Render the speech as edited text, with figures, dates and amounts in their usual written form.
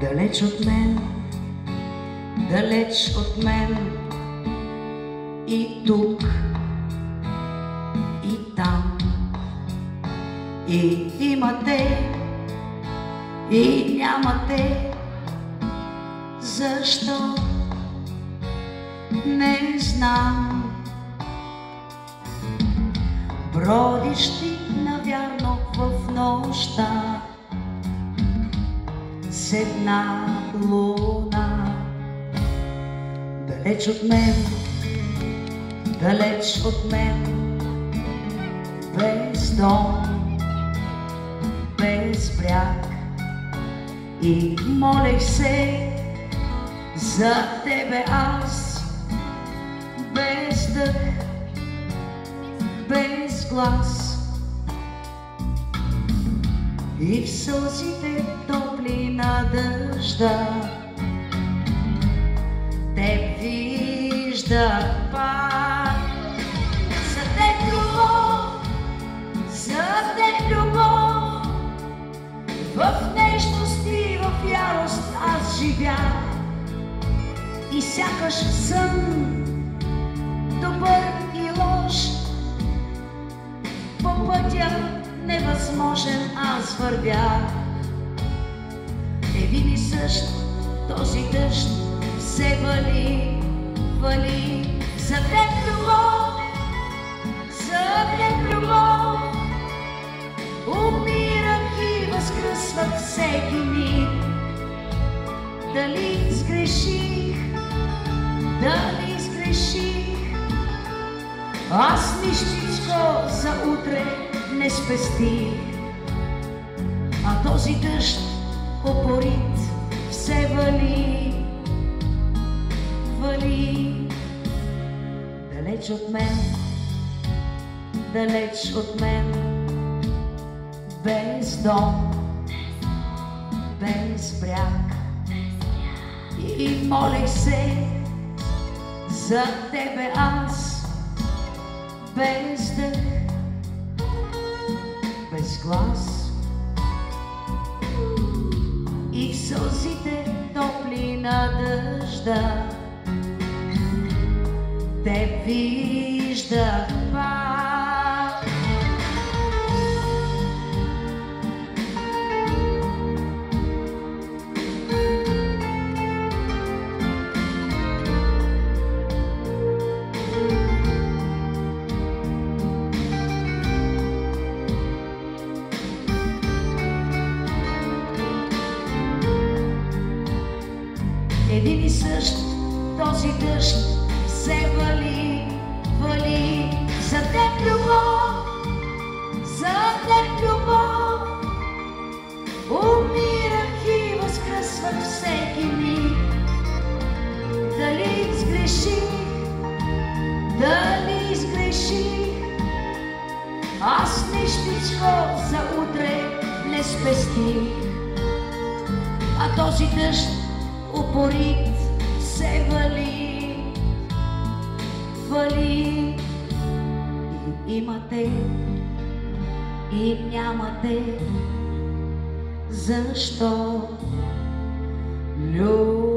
Далеч от мен, далеч от мен, и тук, и там, и имате, и нямате. Защо? Не знам. Бродиш ти навярно в нощта с една луна. Далеч от мен, далеч от мен, без дом, без бряг. И молех се за тебе аз, без дъх, без глас. И в сълзите топли на дъжда те виждах пак. За теб любов, за теб любов, в нежност и в ярост аз живях. И сякаш сън, добър и лош, по пътя невъзможен аз вървях. Един и същ този дъжд се вали, вали. За теб любов, за теб любов, умирах и възкръсвах всеки миг. Дали сгреших, дали сгреших, аз нищичко за утре не спестих. А този дъжд упорит все вали, вали. Далеч от мен, далеч от мен, без дом, без бряг. И молех се за тебе аз, без дъх, без глас. И в сълзите топли на дъжда те виждах пак. Един и същ този дъжд се вали, вали. За теб любов, за теб любов, умирах и възкръсвах всеки миг. Дали сгреших, дали сгреших, аз нищичко за утре не спестих. А този дъжд упорит се вали, вали. И имате, и нямате. Защо? Любов.